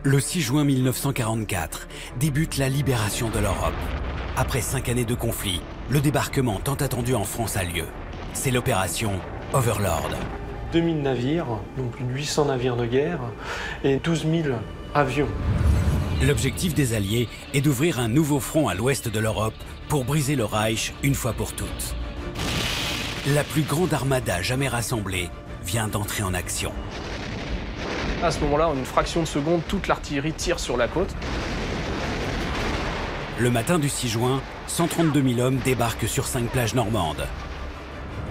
Le 6 juin 1944 débute la libération de l'Europe. Après 5 années de conflit, le débarquement tant attendu en France a lieu. C'est l'opération Overlord. 2000 navires, donc plus de 800 navires de guerre et 12 000 avions. L'objectif des Alliés est d'ouvrir un nouveau front à l'ouest de l'Europe pour briser le Reich une fois pour toutes. La plus grande armada jamais rassemblée vient d'entrer en action. À ce moment-là, en une fraction de seconde, toute l'artillerie tire sur la côte. Le matin du 6 juin, 132 000 hommes débarquent sur 5 plages normandes.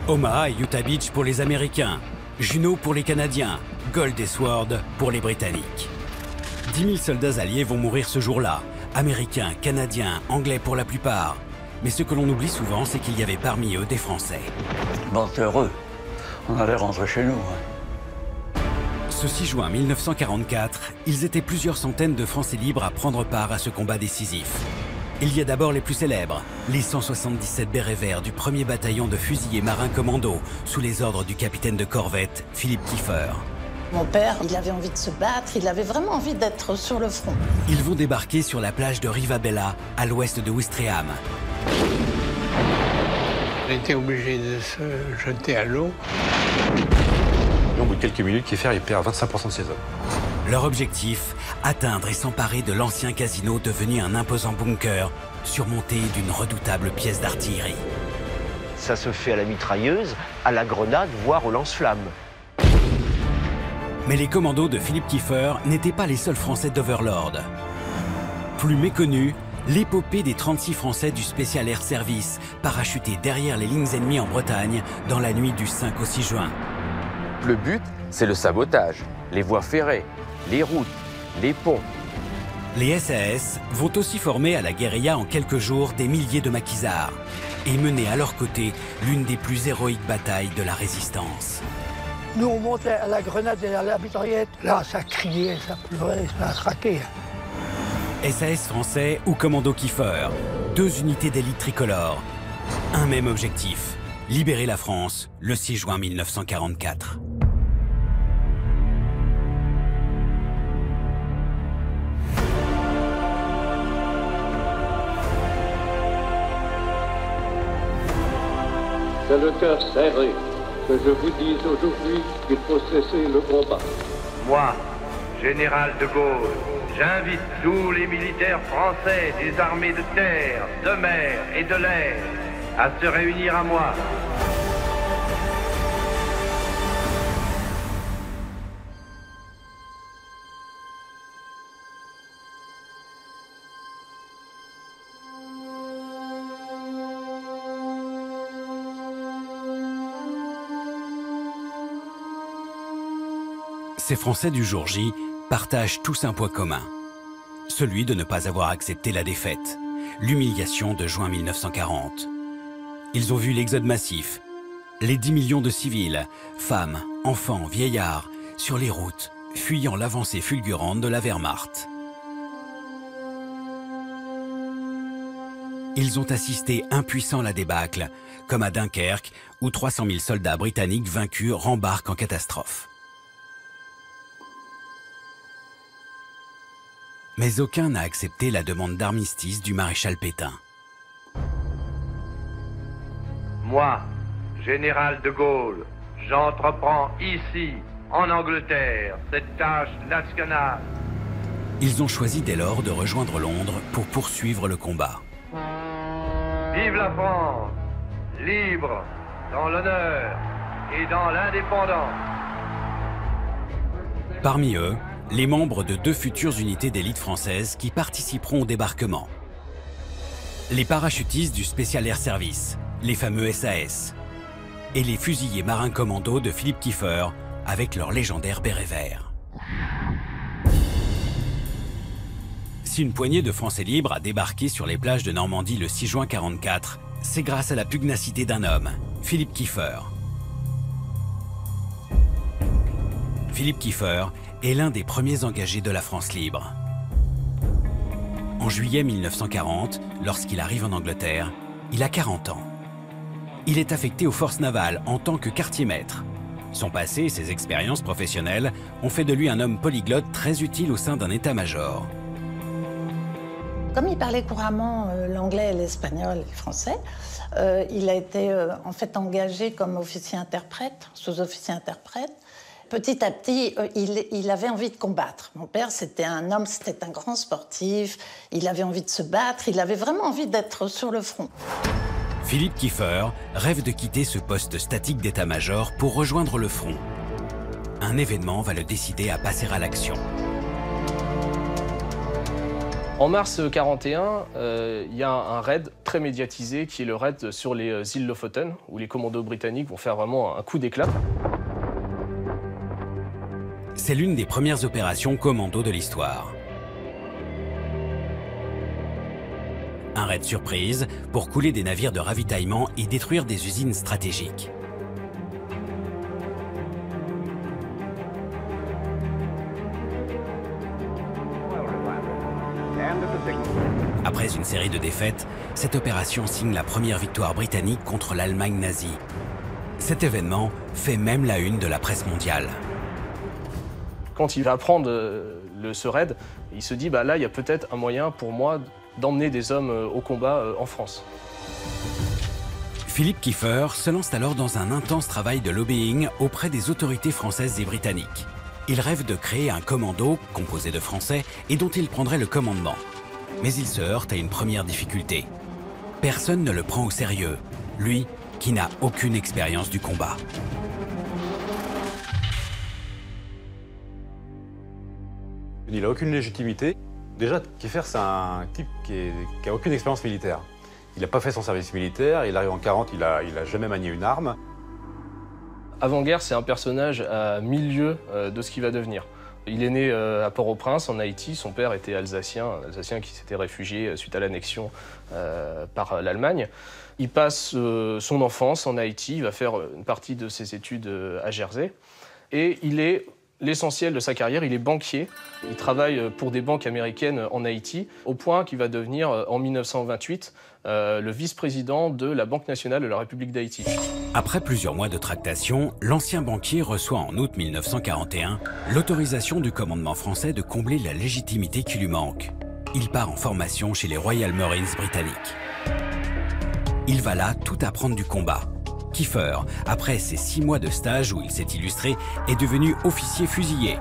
Omaha et Utah Beach pour les Américains, Juneau pour les Canadiens, Gold et Sword pour les Britanniques. 10 000 soldats alliés vont mourir ce jour-là, Américains, Canadiens, Anglais pour la plupart. Mais ce que l'on oublie souvent, c'est qu'il y avait parmi eux des Français. Bon, t'es heureux. On allait rentrer chez nous. Ce 6 juin 1944, ils étaient plusieurs centaines de Français libres à prendre part à ce combat décisif. Il y a d'abord les plus célèbres, les 177 bérets verts du 1er bataillon de fusiliers marins commando, sous les ordres du capitaine de corvette, Philippe Kiefer. Mon père, il avait envie de se battre, il avait vraiment envie d'être sur le front. Ils vont débarquer sur la plage de Rivabella, à l'ouest de Ouistreham. On était obligé de se jeter à l'eau. Au bout de quelques minutes, Kiefer il perd 25% de ses hommes. Leur objectif, atteindre et s'emparer de l'ancien casino devenu un imposant bunker, surmonté d'une redoutable pièce d'artillerie. Ça se fait à la mitrailleuse, à la grenade, voire au lance-flammes. Mais les commandos de Philippe Kiefer n'étaient pas les seuls Français d'Overlord. Plus méconnus, l'épopée des 36 Français du Special Air Service, parachutés derrière les lignes ennemies en Bretagne dans la nuit du 5 au 6 juin. Le but, c'est le sabotage, les voies ferrées, les routes, les ponts. Les SAS vont aussi former à la guérilla en quelques jours des milliers de maquisards et mener à leur côté l'une des plus héroïques batailles de la résistance. Nous, on montait à la grenade et à la mitraillette. Là, ça criait, ça pleurait, ça craquait. SAS français ou commando Kiefer, 2 unités d'élite tricolore. Un même objectif, libérer la France le 6 juin 1944. C'est le cœur serré que je vous dise aujourd'hui qu'il faut cesser le combat. Moi, général de Gaulle, j'invite tous les militaires français des armées de terre, de mer et de l'air à se réunir à moi. Ces Français du jour J partagent tous un point commun, celui de ne pas avoir accepté la défaite, l'humiliation de juin 1940. Ils ont vu l'exode massif, les 10 millions de civils, femmes, enfants, vieillards, sur les routes, fuyant l'avancée fulgurante de la Wehrmacht. Ils ont assisté impuissants à la débâcle, comme à Dunkerque, où 300 000 soldats britanniques vaincus rembarquent en catastrophe. Mais aucun n'a accepté la demande d'armistice du maréchal Pétain. Moi, général de Gaulle, j'entreprends ici, en Angleterre, cette tâche nationale. Ils ont choisi dès lors de rejoindre Londres pour poursuivre le combat. Vive la France, libre, dans l'honneur et dans l'indépendance. Parmi eux, les membres de 2 futures unités d'élite françaises qui participeront au débarquement. Les parachutistes du Special Air Service, les fameux SAS, et les fusiliers marins commando de Philippe Kiefer avec leur légendaire béret vert. Si une poignée de Français libres a débarqué sur les plages de Normandie le 6 juin 1944, c'est grâce à la pugnacité d'un homme, Philippe Kiefer. Philippe Kiefer est l'un des premiers engagés de la France libre. En juillet 1940, lorsqu'il arrive en Angleterre, il a 40 ans. Il est affecté aux forces navales en tant que quartier-maître. Son passé et ses expériences professionnelles ont fait de lui un homme polyglotte très utile au sein d'un état-major. Comme il parlait couramment l'anglais, l'espagnol et le français, il a été en fait engagé comme officier-interprète, sous-officier-interprète. Petit à petit, il avait envie de combattre. Mon père, c'était un homme, c'était un grand sportif, il avait envie de se battre, il avait vraiment envie d'être sur le front. Philippe Kieffer rêve de quitter ce poste statique d'état-major pour rejoindre le front. Un événement va le décider à passer à l'action. En mars 1941, il y a un raid très médiatisé qui est le raid sur les îles Lofoten, où les commandos britanniques vont faire vraiment un coup d'éclat. C'est l'une des premières opérations commando de l'histoire. Un raid surprise pour couler des navires de ravitaillement et détruire des usines stratégiques. Après une série de défaites, cette opération signe la première victoire britannique contre l'Allemagne nazie. Cet événement fait même la une de la presse mondiale. Quand il va apprendre ce raid, il se dit là, il y a peut-être un moyen pour moi d'emmener des hommes au combat en France. Philippe Kieffer se lance alors dans un intense travail de lobbying auprès des autorités françaises et britanniques. Il rêve de créer un commando composé de Français et dont il prendrait le commandement. Mais il se heurte à une première difficulté. Personne ne le prend au sérieux, lui qui n'a aucune expérience du combat. Il n'a aucune légitimité. Déjà, Kieffer, c'est un type qui n'a aucune expérience militaire. Il n'a pas fait son service militaire, il arrive en 40, il a jamais manié une arme. Avant-guerre, c'est un personnage à milieu de ce qu'il va devenir. Il est né à Port-au-Prince, en Haïti. Son père était alsacien, qui s'était réfugié suite à l'annexion par l'Allemagne. Il passe son enfance en Haïti, il va faire une partie de ses études à Jersey. Et il est l'essentiel de sa carrière, il est banquier. Il travaille pour des banques américaines en Haïti, au point qu'il va devenir, en 1928, le vice-président de la Banque nationale de la République d'Haïti. Après plusieurs mois de tractation, l'ancien banquier reçoit en août 1941 l'autorisation du commandement français de combler la légitimité qui lui manque. Il part en formation chez les Royal Marines britanniques. Il va là tout apprendre du combat. Kieffer, après ses 6 mois de stage où il s'est illustré, est devenu officier fusilier.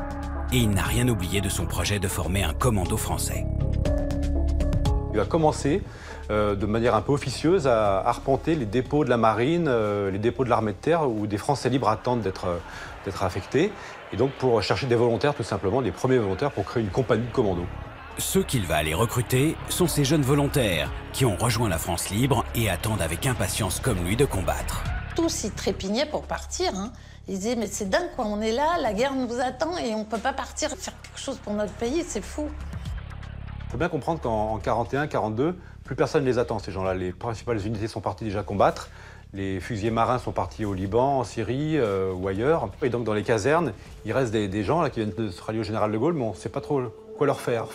Et il n'a rien oublié de son projet de former un commando français. Il a commencé de manière un peu officieuse à arpenter les dépôts de la marine, les dépôts de l'armée de terre où des Français libres attendent d'être affectés. Et donc pour chercher des volontaires, tout simplement, des premiers volontaires pour créer une compagnie de commando. Ceux qu'il va aller recruter sont ces jeunes volontaires qui ont rejoint la France libre et attendent avec impatience comme lui de combattre. Tous y trépignaient pour partir. Ils disaient, mais c'est dingue quoi, on est là, la guerre nous attend et on ne peut pas partir faire quelque chose pour notre pays, c'est fou. Il faut bien comprendre qu'en 41, 42, plus personne ne les attend, ces gens-là. Les principales unités sont parties déjà combattre. Les fusiliers marins sont partis au Liban, en Syrie ou ailleurs. Et donc dans les casernes, il reste des gens là, qui viennent de se rallier au général de Gaulle, mais on ne sait pas trop quoi leur faire.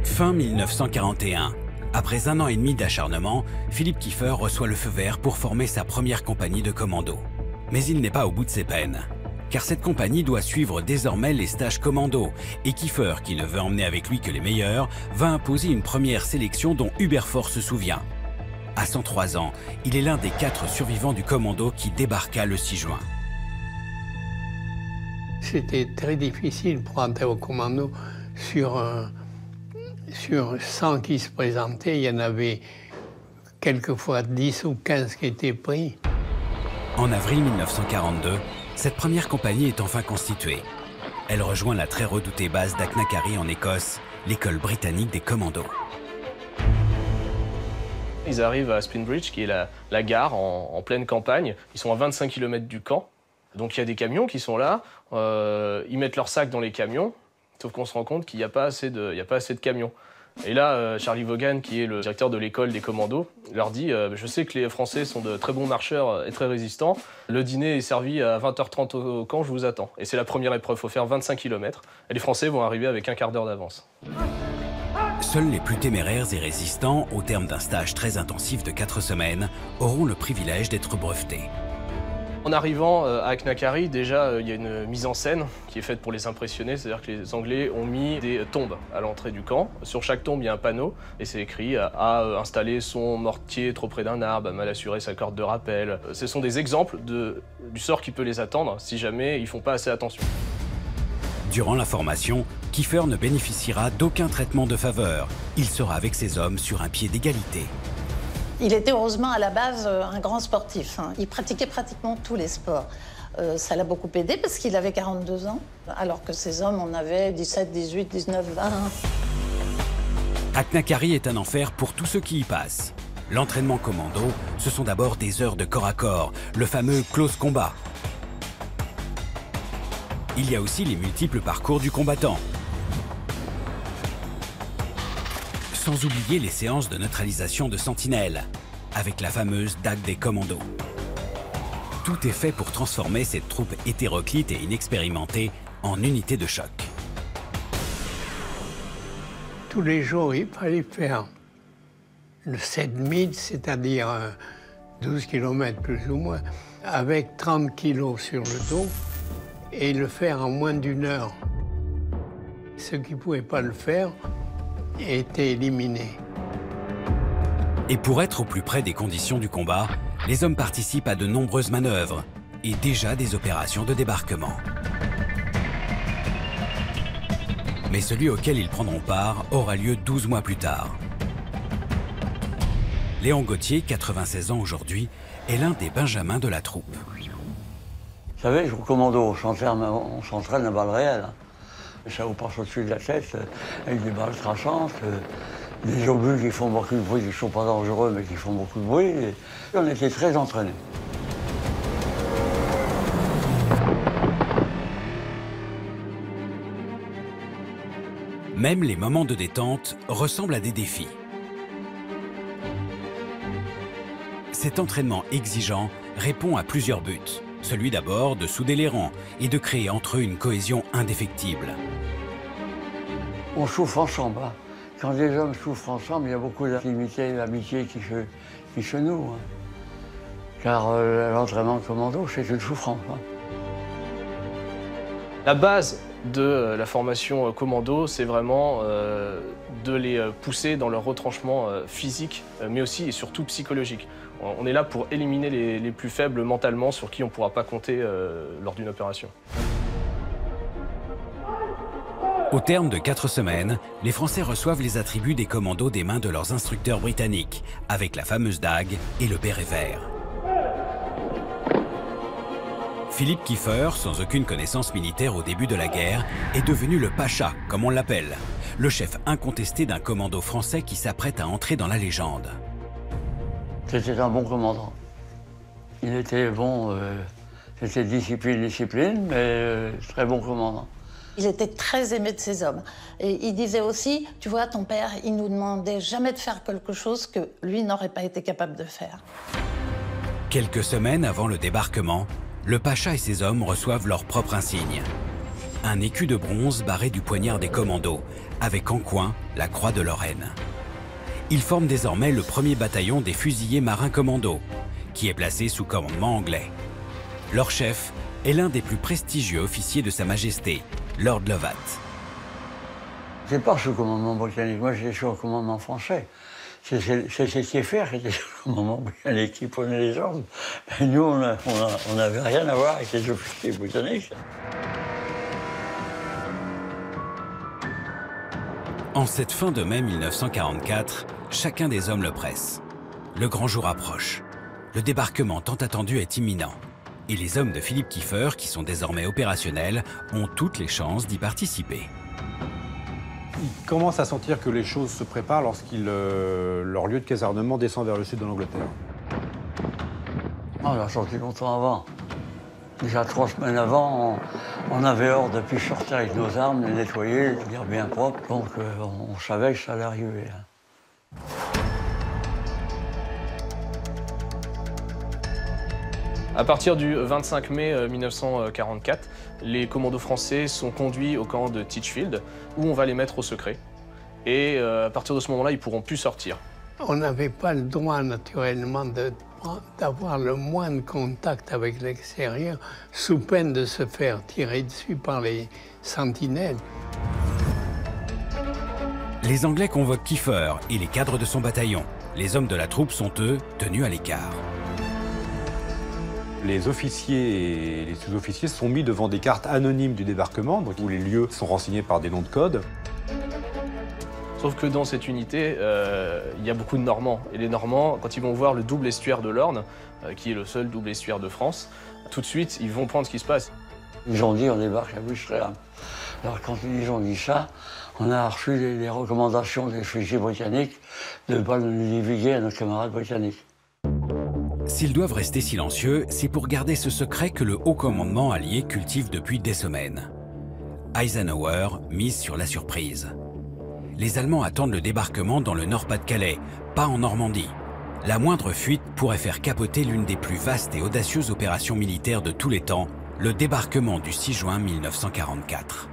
Fin 1941. Après 1 an et demi d'acharnement, Philippe Kieffer reçoit le feu vert pour former sa première compagnie de commando. Mais il n'est pas au bout de ses peines. Car cette compagnie doit suivre désormais les stages commando. Et Kieffer, qui ne veut emmener avec lui que les meilleurs, va imposer une première sélection dont Hubert Fort se souvient. À 103 ans, il est l'un des 4 survivants du commando qui débarqua le 6 juin. C'était très difficile pour entrer au commando. Sur 100 qui se présentaient, il y en avait quelquefois 10 ou 15 qui étaient pris. En avril 1942, cette première compagnie est enfin constituée. Elle rejoint la très redoutée base d'Acknacarry en Écosse, l'école britannique des commandos. Ils arrivent à Spinbridge, qui est la gare en pleine campagne. Ils sont à 25 km du camp. Donc il y a des camions qui sont là, ils mettent leurs sacs dans les camions, sauf qu'on se rend compte qu'il n'y a pas assez de camions. Et là, Charlie Vaughan, qui est le directeur de l'école des commandos, leur dit « Je sais que les Français sont de très bons marcheurs et très résistants. Le dîner est servi à 20h30 au camp, je vous attends. » Et c'est la première épreuve, il faut faire 25 km. Et les Français vont arriver avec un quart d'heure d'avance. Seuls les plus téméraires et résistants, au terme d'un stage très intensif de 4 semaines, auront le privilège d'être brevetés. En arrivant à Aknakari, déjà, il y a une mise en scène qui est faite pour les impressionner, c'est-à-dire que les Anglais ont mis des tombes à l'entrée du camp. Sur chaque tombe, il y a un panneau et c'est écrit « à installer son mortier trop près d'un arbre, à mal assurer sa corde de rappel ». Ce sont des exemples du sort qui peut les attendre si jamais ils font pas assez attention. Durant la formation, Kiefer ne bénéficiera d'aucun traitement de faveur. Il sera avec ses hommes sur un pied d'égalité. Il était heureusement à la base un grand sportif. Il pratiquait pratiquement tous les sports. Ça l'a beaucoup aidé parce qu'il avait 42 ans, alors que ses hommes en avaient 17, 18, 19, 20. Aknakari est un enfer pour tous ceux qui y passent. L'entraînement commando, ce sont d'abord des heures de corps à corps, le fameux close combat. Il y a aussi les multiples parcours du combattant. Sans oublier les séances de neutralisation de sentinelles, avec la fameuse dague des commandos. Tout est fait pour transformer cette troupe hétéroclite et inexpérimentée en unité de choc. Tous les jours, il fallait faire le 7000, c'est-à-dire 12 km plus ou moins, avec 30 kg sur le dos, et le faire en moins d'1 heure. Ceux qui ne pouvaient pas le faire étaient éliminés. Et pour être au plus près des conditions du combat, les hommes participent à de nombreuses manœuvres et déjà des opérations de débarquement. Mais celui auquel ils prendront part aura lieu 12 mois plus tard. Léon Gauthier, 96 ans aujourd'hui, est l'un des benjamins de la troupe. Vous savez, au commando, on s'entraîne à balles réelles. Ça vous passe au-dessus de la tête, avec des balles traçantes, des obus qui font beaucoup de bruit, qui ne sont pas dangereux, mais qui font beaucoup de bruit. Et on était très entraînés. Même les moments de détente ressemblent à des défis. Cet entraînement exigeant répond à plusieurs buts. Celui d'abord de souder les rangs et de créer entre eux une cohésion indéfectible. On souffre ensemble. Hein. Quand les hommes souffrent ensemble, il y a beaucoup d'intimité et d'amitié qui se noue. Hein. Car l'entraînement commando, c'est une souffrance. Hein. La base de la formation commando, c'est vraiment de les pousser dans leur retranchement physique, mais aussi et surtout psychologique. On est là pour éliminer les plus faibles mentalement sur qui on ne pourra pas compter lors d'une opération. Au terme de 4 semaines, les Français reçoivent les attributs des commandos des mains de leurs instructeurs britanniques, avec la fameuse dague et le béret vert. Philippe Kiefer, sans aucune connaissance militaire au début de la guerre, est devenu le Pacha, comme on l'appelle, le chef incontesté d'un commando français qui s'apprête à entrer dans la légende. C'était un bon commandant. Il était bon, c'était discipline, mais très bon commandant. Il était très aimé de ses hommes. Et il disait aussi, tu vois, ton père, il nous demandait jamais de faire quelque chose que lui n'aurait pas été capable de faire. Quelques semaines avant le débarquement, le Pacha et ses hommes reçoivent leur propre insigne. Un écu de bronze barré du poignard des commandos, avec en coin la croix de Lorraine. Ils forment désormais le 1er bataillon des fusiliers marins commandos, qui est placé sous commandement anglais. Leur chef est l'un des plus prestigieux officiers de Sa Majesté, Lord Lovat. C'est pas sous commandement britannique, moi j'étais sous commandement français. C'est Kiefer qui était sous commandement britannique qui prenait les ordres. Et nous, on n'avait rien à voir avec les officiers britanniques. En cette fin de mai 1944, chacun des hommes le presse. Le grand jour approche. Le débarquement tant attendu est imminent. Et les hommes de Philippe Kiefer, qui sont désormais opérationnels, ont toutes les chances d'y participer. Ils commencent à sentir que les choses se préparent leur lieu de casernement descend vers le sud de l'Angleterre. On l'a sorti longtemps avant. Déjà 3 semaines avant, on avait ordre de plus sortir avec nos armes, les nettoyer, les tenir bien propres. Donc on savait que ça allait arriver. À partir du 25 mai 1944, les commandos français sont conduits au camp de Titchfield, où on va les mettre au secret. Et à partir de ce moment-là, ils ne pourront plus sortir. On n'avait pas le droit, naturellement, de d'avoir le moins de contact avec l'extérieur, sous peine de se faire tirer dessus par les sentinelles. Les Anglais convoquent Kiefer et les cadres de son bataillon. Les hommes de la troupe sont, eux, tenus à l'écart. Les officiers et les sous-officiers sont mis devant des cartes anonymes du débarquement, donc où les lieux sont renseignés par des noms de code. Sauf que dans cette unité, il y a beaucoup de Normands. Et les Normands, quand ils vont voir le double estuaire de l'Orne, qui est le seul double estuaire de France, tout de suite, ils vont prendre ce qui se passe. Ils ont dit on débarque à Ouistreham. Alors quand ils ont dit ça, on a reçu les recommandations des officiers britanniques de ne pas le divulguer à nos camarades britanniques. S'ils doivent rester silencieux, c'est pour garder ce secret que le haut commandement allié cultive depuis des semaines. Eisenhower mise sur la surprise. Les Allemands attendent le débarquement dans le Nord-Pas-de-Calais, pas en Normandie. La moindre fuite pourrait faire capoter l'une des plus vastes et audacieuses opérations militaires de tous les temps, le débarquement du 6 juin 1944.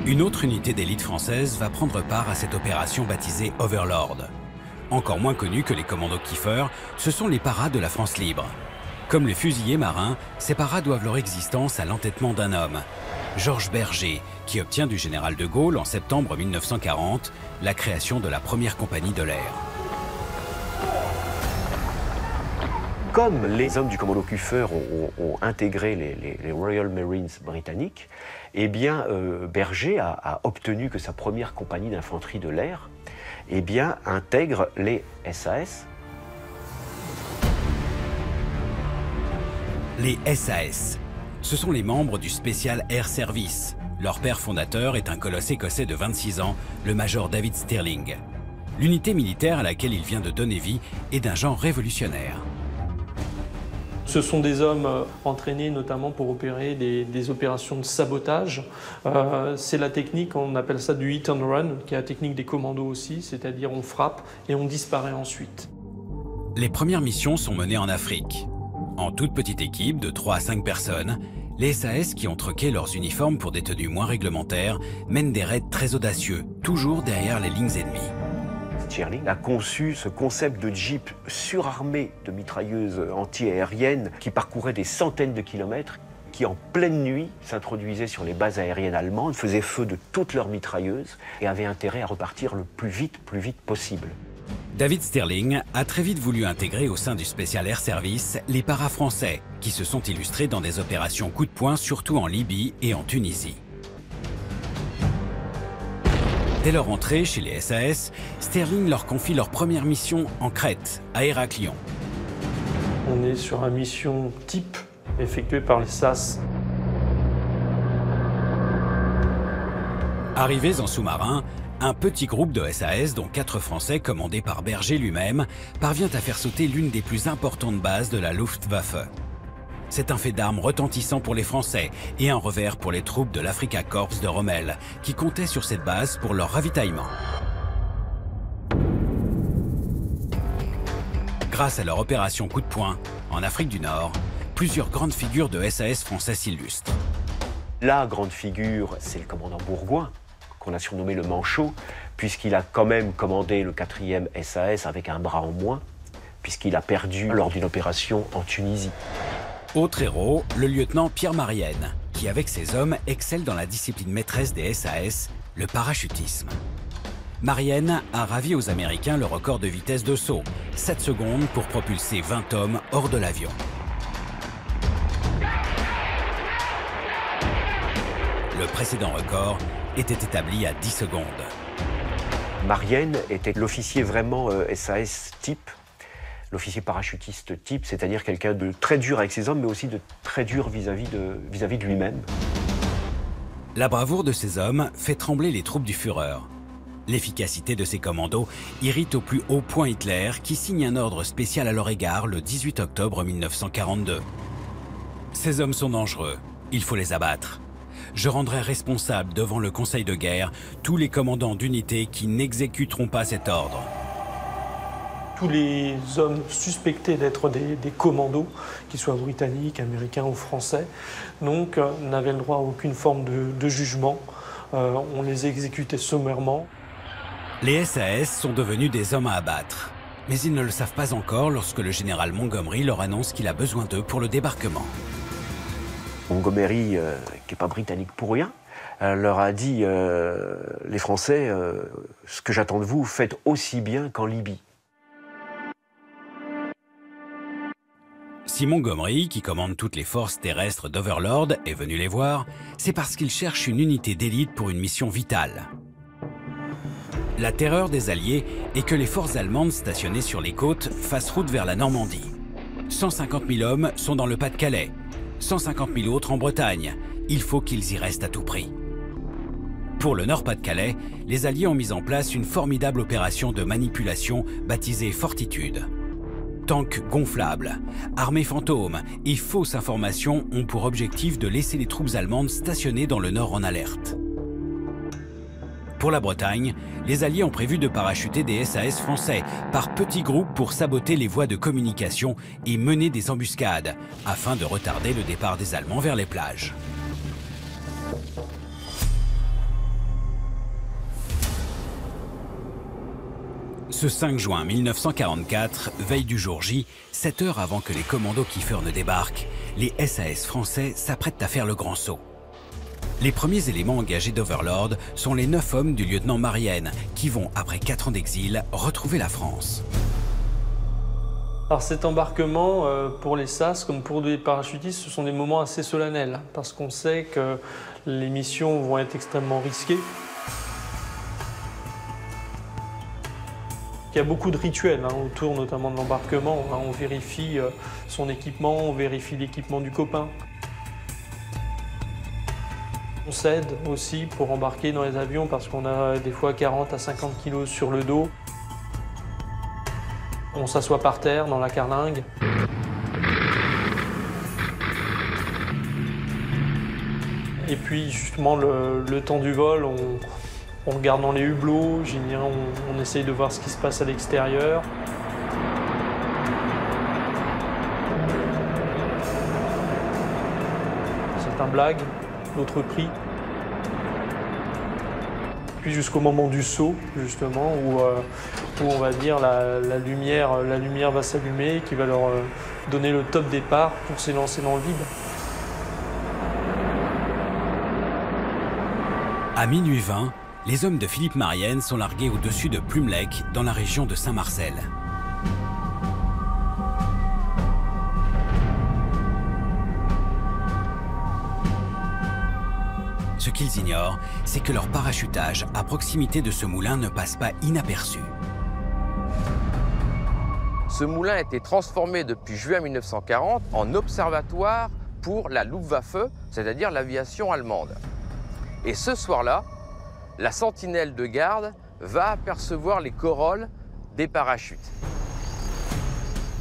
Une autre unité d'élite française va prendre part à cette opération baptisée Overlord. Encore moins connus que les commandos Kiefer, ce sont les paras de la France libre. Comme les fusiliers marins, ces paras doivent leur existence à l'entêtement d'un homme, Georges Berger, qui obtient du général de Gaulle en septembre 1940 la création de la première compagnie de l'air. Comme les hommes du commando Kiefer ont intégré les Royal Marines britanniques, eh bien, Berger a obtenu que sa première compagnie d'infanterie de l'air intègre les SAS. Les SAS, ce sont les membres du Special Air Service. Leur père fondateur est un colosse écossais de 26 ans, le major David Stirling. L'unité militaire à laquelle il vient de donner vie est d'un genre révolutionnaire. Ce sont des hommes entraînés notamment pour opérer des opérations de sabotage. C'est la technique, on appelle ça du hit and run, qui est la technique des commandos aussi, c'est-à-dire on frappe et on disparaît ensuite. Les premières missions sont menées en Afrique. En toute petite équipe de 3 à 5 personnes, les SAS qui ont troqué leurs uniformes pour des tenues moins réglementaires mènent des raids très audacieux, toujours derrière les lignes ennemies. Stirling a conçu ce concept de jeep surarmé de mitrailleuses anti-aériennes qui parcouraient des centaines de kilomètres, qui en pleine nuit s'introduisaient sur les bases aériennes allemandes, faisaient feu de toutes leurs mitrailleuses et avaient intérêt à repartir le plus vite possible. David Stirling a très vite voulu intégrer au sein du Special Air Service les paras français, qui se sont illustrés dans des opérations coup de poing, surtout en Libye et en Tunisie. Dès leur entrée chez les SAS, Stirling leur confie leur première mission en Crète, à Héraclion. On est sur une mission type effectuée par les SAS. Arrivés en sous-marin, un petit groupe de SAS, dont 4 Français commandés par Berger lui-même, parvient à faire sauter l'une des plus importantes bases de la Luftwaffe. C'est un fait d'armes retentissant pour les Français et un revers pour les troupes de l'Afrika Korps de Rommel, qui comptaient sur cette base pour leur ravitaillement. Grâce à leur opération coup de poing, en Afrique du Nord, plusieurs grandes figures de SAS français s'illustrent. La grande figure, c'est le commandant Bourgoin, qu'on a surnommé le Manchot, puisqu'il a quand même commandé le 4e SAS avec un bras en moins, puisqu'il a perdu lors d'une opération en Tunisie. Autre héros, le lieutenant Pierre Marienne, qui avec ses hommes excelle dans la discipline maîtresse des SAS, le parachutisme. Marienne a ravi aux Américains le record de vitesse de saut, 7 secondes pour propulser 20 hommes hors de l'avion. Le précédent record était établi à 10 secondes. Marienne était l'officier vraiment SAS type, l'officier parachutiste type, c'est-à-dire quelqu'un de très dur avec ses hommes, mais aussi de très dur vis-à-vis de lui-même. La bravoure de ces hommes fait trembler les troupes du Führer. L'efficacité de ces commandos irrite au plus haut point Hitler, qui signe un ordre spécial à leur égard le 18 octobre 1942. Ces hommes sont dangereux, il faut les abattre. Je rendrai responsables devant le Conseil de guerre tous les commandants d'unités qui n'exécuteront pas cet ordre. Tous les hommes suspectés d'être des commandos, qu'ils soient britanniques, américains ou français, donc n'avaient le droit à aucune forme de jugement. On les exécutait sommairement. Les SAS sont devenus des hommes à abattre. Mais ils ne le savent pas encore lorsque le général Montgomery leur annonce qu'il a besoin d'eux pour le débarquement. Montgomery, qui n'est pas britannique pour rien, leur a dit les Français, ce que j'attends de vous, faites aussi bien qu'en Libye. Si Montgomery, qui commande toutes les forces terrestres d'Overlord, est venu les voir, c'est parce qu'il cherche une unité d'élite pour une mission vitale. La terreur des Alliés est que les forces allemandes stationnées sur les côtes fassent route vers la Normandie. 150 000 hommes sont dans le Pas-de-Calais, 150 000 autres en Bretagne. Il faut qu'ils y restent à tout prix. Pour le Nord-Pas-de-Calais, les Alliés ont mis en place une formidable opération de manipulation baptisée Fortitude. Tanks gonflables, armées fantômes et fausses informations ont pour objectif de laisser les troupes allemandes stationnées dans le nord en alerte. Pour la Bretagne, les Alliés ont prévu de parachuter des SAS français par petits groupes pour saboter les voies de communication et mener des embuscades, afin de retarder le départ des Allemands vers les plages. Ce 5 juin 1944, veille du jour J, 7 heures avant que les commandos Kiefer ne débarquent, les SAS français s'apprêtent à faire le grand saut. Les premiers éléments engagés d'Overlord sont les 9 hommes du lieutenant Marienne qui vont, après 4 ans d'exil, retrouver la France. Alors cet embarquement, pour les SAS comme pour les parachutistes, ce sont des moments assez solennels parce qu'on sait que les missions vont être extrêmement risquées. Il y a beaucoup de rituels autour notamment de l'embarquement. On vérifie son équipement, on vérifie l'équipement du copain. On s'aide aussi pour embarquer dans les avions parce qu'on a des fois 40 à 50 kilos sur le dos. On s'assoit par terre dans la carlingue. Et puis justement le temps du vol, on regarde dans les hublots, on essaye de voir ce qui se passe à l'extérieur. Certains blaguent, d'autres prient. Puis jusqu'au moment du saut, justement, où on va dire la lumière va s'allumer, qui va leur donner le top départ pour s'élancer dans le vide. À minuit 20, les hommes de Philippe Marienne sont largués au-dessus de Plumelec, dans la région de Saint-Marcel. Ce qu'ils ignorent, c'est que leur parachutage à proximité de ce moulin ne passe pas inaperçu. Ce moulin a été transformé depuis juin 1940 en observatoire pour la Luftwaffe, c'est-à-dire l'aviation allemande. Et ce soir-là, la sentinelle de garde va apercevoir les corolles des parachutes.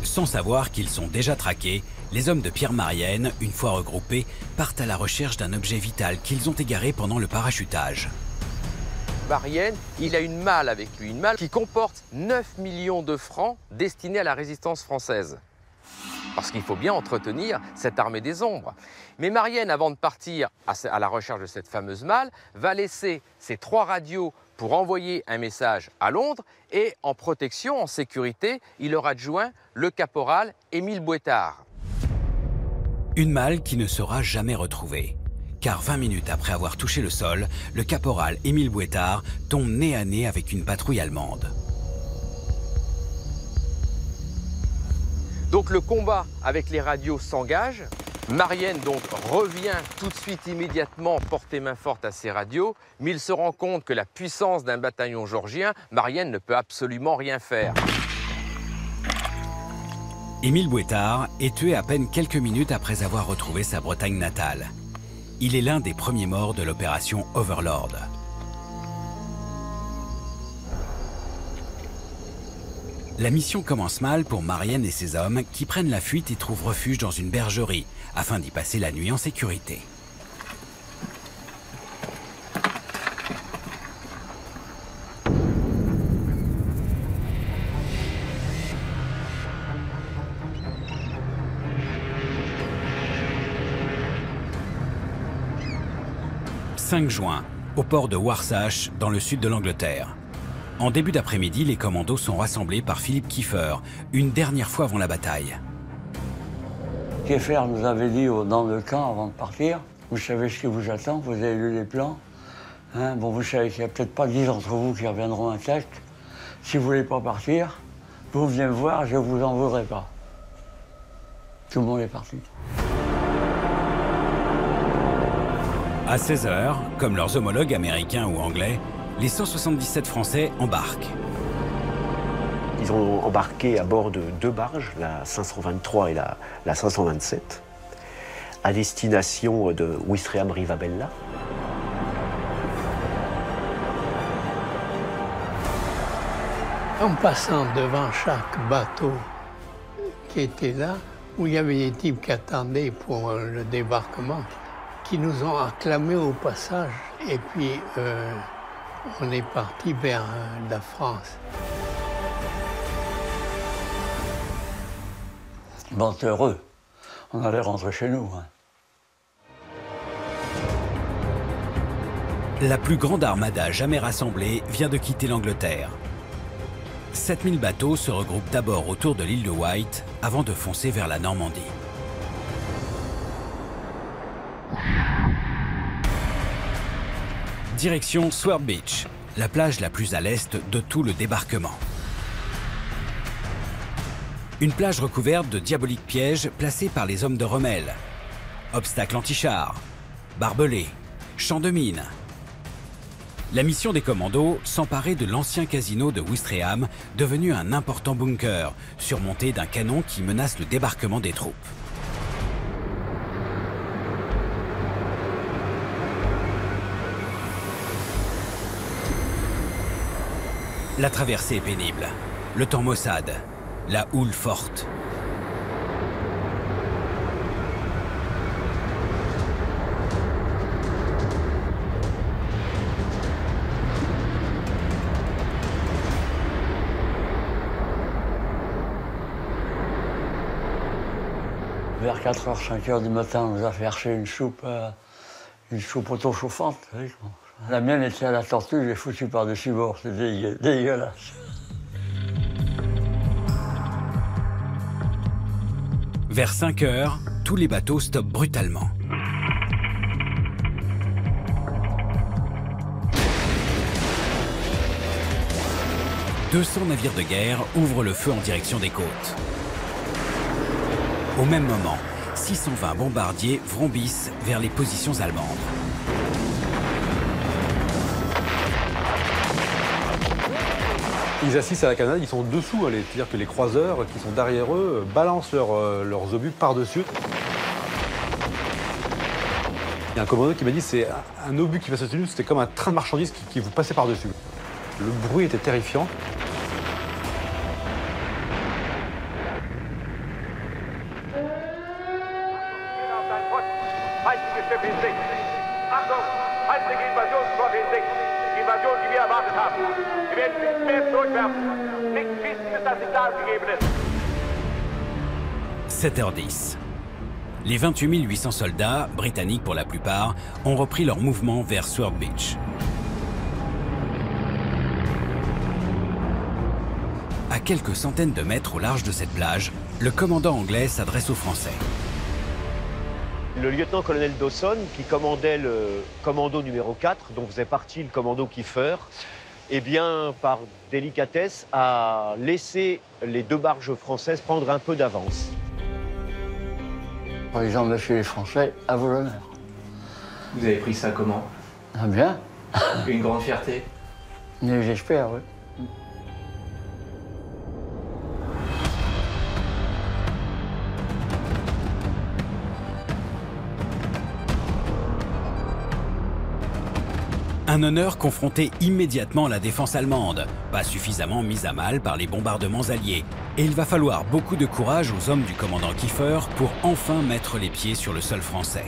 Sans savoir qu'ils sont déjà traqués, les hommes de Pierre Marienne, une fois regroupés, partent à la recherche d'un objet vital qu'ils ont égaré pendant le parachutage. Marienne, il a une malle avec lui, une malle qui comporte 9 millions de francs destinés à la résistance française. Parce qu'il faut bien entretenir cette armée des ombres. Mais Marienne, avant de partir à la recherche de cette fameuse malle, va laisser ses 3 radios pour envoyer un message à Londres et en protection, en sécurité, il leur adjoint le caporal Émile Bouétard. Une malle qui ne sera jamais retrouvée. Car 20 minutes après avoir touché le sol, le caporal Émile Bouétard tombe nez à nez avec une patrouille allemande. Donc le combat avec les radios s'engage. Marienne donc revient tout de suite immédiatement porter main forte à ses radios, mais il se rend compte que la puissance d'un bataillon georgien, Marienne ne peut absolument rien faire. Émile Bouétard est tué à peine quelques minutes après avoir retrouvé sa Bretagne natale. Il est l'un des premiers morts de l'opération Overlord. La mission commence mal pour Marienne et ses hommes qui prennent la fuite et trouvent refuge dans une bergerie afin d'y passer la nuit en sécurité. 5 juin, au port de Warsash, dans le sud de l'Angleterre. En début d'après-midi, les commandos sont rassemblés par Philippe Kieffer, une dernière fois avant la bataille. Kieffer nous avait dit dans le camp avant de partir, vous savez ce qui vous attend, vous avez lu les plans. Hein, bon, vous savez qu'il n'y a peut-être pas 10 d'entre vous qui reviendront intacts. Si vous ne voulez pas partir, vous venez me voir, je ne vous en voudrai pas. Tout le monde est parti. À 16 h, comme leurs homologues américains ou anglais, les 177 Français embarquent. Ils ont embarqué à bord de 2 barges, la 523 et la 527, à destination de Ouistreham-Rivabella. En passant devant chaque bateau qui était là, où il y avait des types qui attendaient pour le débarquement, qui nous ont acclamés au passage. Et puis, on est parti vers la France. Bon, t'es heureux. On allait rentrer chez nous. Hein. La plus grande armada jamais rassemblée vient de quitter l'Angleterre. 7000 bateaux se regroupent d'abord autour de l'île de Wight avant de foncer vers la Normandie. Direction Sword Beach, la plage la plus à l'est de tout le débarquement. Une plage recouverte de diaboliques pièges placés par les hommes de Rommel. Obstacles anti-chars, barbelés, champs de mines. La mission des commandos, s'emparer de l'ancien casino de Ouistreham, devenu un important bunker, surmonté d'un canon qui menace le débarquement des troupes. La traversée est pénible, le temps maussade, la houle forte. Vers 4 h, 5 h du matin, on nous a fait archer une soupe auto-chauffante. La mienne était à la tortue, je l'ai foutue par-dessus bord, c'était dégueulasse. Vers 5 h, tous les bateaux stoppent brutalement. « 200 navires de guerre ouvrent le feu en direction des côtes. Au même moment, 620 bombardiers vrombissent vers les positions allemandes. Ils assistent à la canonnade, ils sont dessous, c'est-à-dire que les croiseurs qui sont derrière eux balancent leurs obus par-dessus. Il y a un commandant qui m'a dit c'est un obus qui passe au-dessus de nous, c'était comme un train de marchandises qui vous passait par-dessus. Le bruit était terrifiant. « 7h10. Les 28 800 soldats, britanniques pour la plupart, ont repris leur mouvement vers Sword Beach. À quelques centaines de mètres au large de cette plage, le commandant anglais s'adresse aux Français. Le lieutenant-colonel Dawson, qui commandait le commando numéro 4, dont faisait partie le commando Kieffer, eh bien, par délicatesse, a laissé les 2 barges françaises prendre un peu d'avance. Par exemple, monsieur les Français, à vos honneurs. Vous avez pris ça comment? Ah bien. Une grande fierté? Mais j'espère, oui. Un honneur confronté immédiatement à la défense allemande, pas suffisamment mise à mal par les bombardements alliés. Et il va falloir beaucoup de courage aux hommes du commandant Kieffer pour enfin mettre les pieds sur le sol français.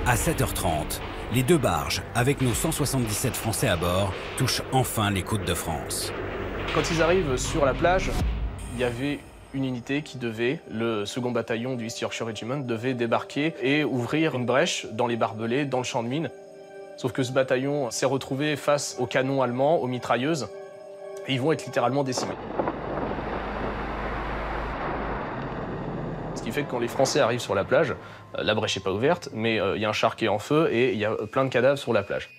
À 7h30, les 2 barges, avec nos 177 Français à bord, touchent enfin les côtes de France. Quand ils arrivent sur la plage, il y avait une unité qui devait, le 2e bataillon du East Yorkshire Regiment, devait débarquer et ouvrir une brèche dans les barbelés, dans le champ de mines. Sauf que ce bataillon s'est retrouvé face aux canons allemands, aux mitrailleuses, et ils vont être littéralement décimés. Ce qui fait que quand les Français arrivent sur la plage, la brèche n'est pas ouverte, mais il y a un char qui est en feu et il y a plein de cadavres sur la plage.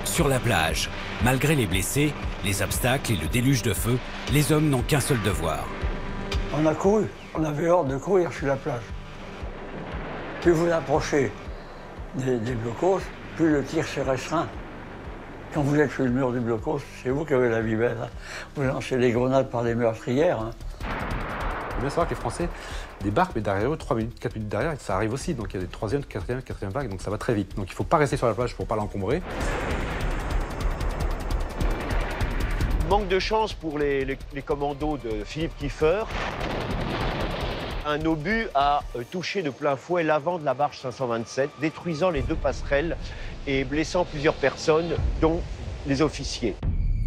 Sur la plage, malgré les blessés, les obstacles et le déluge de feu, les hommes n'ont qu'un seul devoir. On a couru, on avait ordre de courir sur la plage. Plus vous approchez des blocos, plus le tir se restreint. Quand vous êtes sur le mur du blocos, c'est vous qui avez la vie belle. Hein. Vous lancez les grenades par les meurtrières. Hein. Il faut bien savoir que les Français débarquent, mais derrière eux, 3 minutes, 4 minutes derrière, ça arrive aussi. Donc il y a des 3e, 4e vagues, donc ça va très vite. Donc il ne faut pas rester sur la plage pour ne pas l'encombrer. Manque de chance pour les commandos de Philippe Kiefer. Un obus a touché de plein fouet l'avant de la barge 527, détruisant les 2 passerelles et blessant plusieurs personnes, dont les officiers.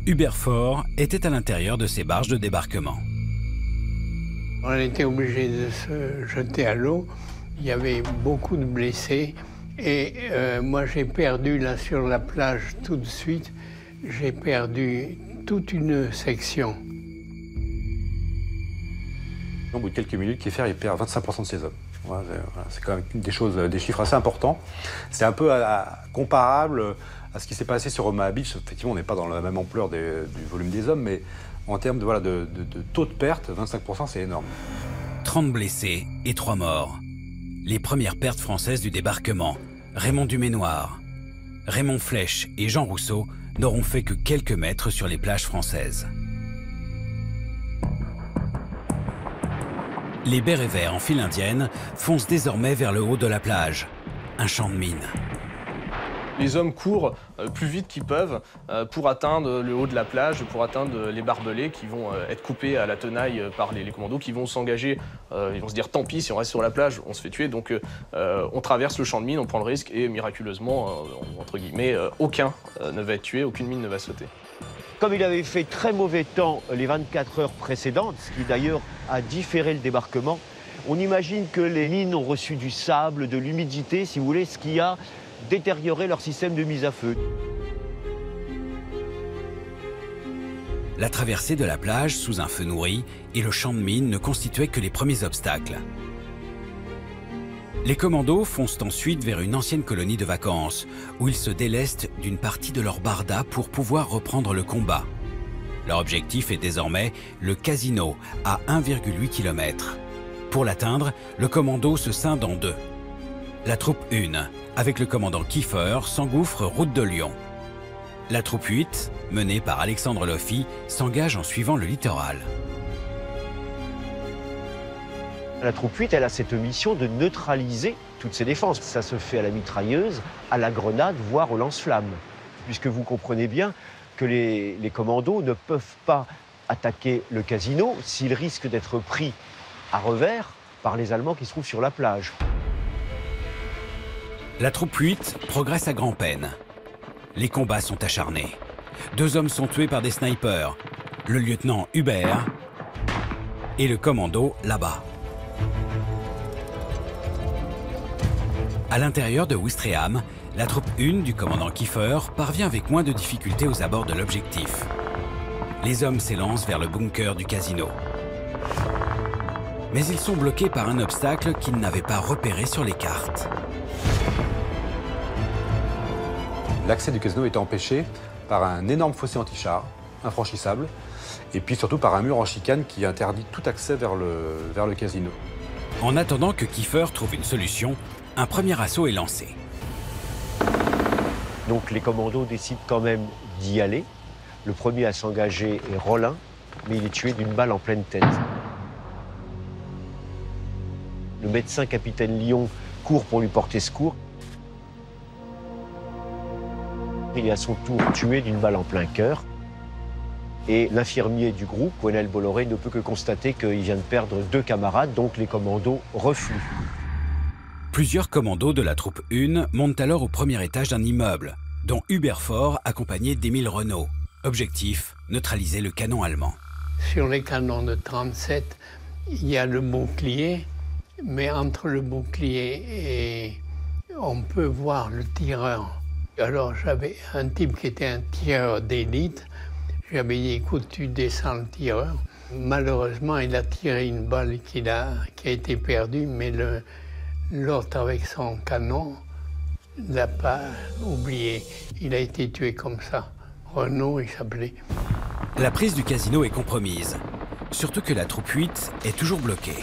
Hubert Faure était à l'intérieur de ces barges de débarquement. On était obligé de se jeter à l'eau. Il y avait beaucoup de blessés. Et moi, j'ai perdu, là, sur la plage, tout de suite, j'ai perdu toute une section. Au bout de quelques minutes, Kiefer il perd 25% de ses hommes. Voilà, c'est quand même des chiffres assez importants. C'est un peu comparable à ce qui s'est passé sur Omaha Beach. Effectivement, on n'est pas dans la même ampleur du volume des hommes, mais en termes de taux de perte, 25%, c'est énorme. 30 blessés et 3 morts. Les premières pertes françaises du débarquement, Raymond Duménoir, Raymond Flèche et Jean Rousseau n'auront fait que quelques mètres sur les plages françaises. Les bérets verts en file indienne foncent désormais vers le haut de la plage, un champ de mines. Les hommes courent plus vite qu'ils peuvent pour atteindre le haut de la plage, pour atteindre les barbelés qui vont être coupés à la tenaille par les commandos qui vont s'engager. Ils vont se dire tant pis, si on reste sur la plage, on se fait tuer. Donc on traverse le champ de mines, on prend le risque et miraculeusement, entre guillemets, aucun ne va être tué, aucune mine ne va sauter. Comme il avait fait très mauvais temps les 24 heures précédentes, ce qui d'ailleurs a différé le débarquement, on imagine que les mines ont reçu du sable, de l'humidité, si vous voulez, ce qui a détérioré leur système de mise à feu. La traversée de la plage sous un feu nourri et le champ de mines ne constituaient que les premiers obstacles. Les commandos foncent ensuite vers une ancienne colonie de vacances, où ils se délestent d'une partie de leur barda pour pouvoir reprendre le combat. Leur objectif est désormais le Casino, à 1,8 km. Pour l'atteindre, le commando se scinde en 2. La troupe 1, avec le commandant Kiefer, s'engouffre route de Lyon. La troupe 8, menée par Alexandre Loffy, s'engage en suivant le littoral. La troupe 8, elle a cette mission de neutraliser toutes ces défenses. Ça se fait à la mitrailleuse, à la grenade, voire au lance-flammes. Puisque vous comprenez bien que les commandos ne peuvent pas attaquer le Casino s'ils risquent d'être pris à revers par les Allemands qui se trouvent sur la plage. La troupe 8 progresse à grand-peine. Les combats sont acharnés. 2 hommes sont tués par des snipers, le lieutenant Hubert et le commando là-bas. À l'intérieur de Ouistreham, la troupe 1 du commandant Kiefer parvient avec moins de difficultés aux abords de l'objectif. Les hommes s'élancent vers le bunker du Casino. Mais ils sont bloqués par un obstacle qu'ils n'avaient pas repéré sur les cartes. L'accès du Casino est empêché par un énorme fossé anti-char, infranchissable, et puis surtout par un mur en chicane qui interdit tout accès vers le Casino. En attendant que Kiefer trouve une solution, un premier assaut est lancé. Donc les commandos décident quand même d'y aller. Le premier à s'engager est Rollin, mais il est tué d'une balle en pleine tête. Le médecin capitaine Lyon court pour lui porter secours. Il est à son tour tué d'une balle en plein cœur. Et l'infirmier du groupe, Gwenel Bolloré, ne peut que constater qu'il vient de perdre 2 camarades, donc les commandos refluent. Plusieurs commandos de la troupe 1 montent alors au premier étage d'un immeuble, dont Hubert Faure, accompagné d'Émile Renaud. Objectif, neutraliser le canon allemand. Sur les canons de 37, il y a le bouclier, mais entre le bouclier et on peut voir le tireur. Alors j'avais un type qui était un tireur d'élite. J'avais dit, écoute, tu descends le tireur. Malheureusement, il a tiré une balle qui a été perdue, mais l'autre avec son canon ne l'a pas oublié. Il a été tué comme ça. Renaud, il s'appelait. La prise du casino est compromise. Surtout que la troupe 8 est toujours bloquée.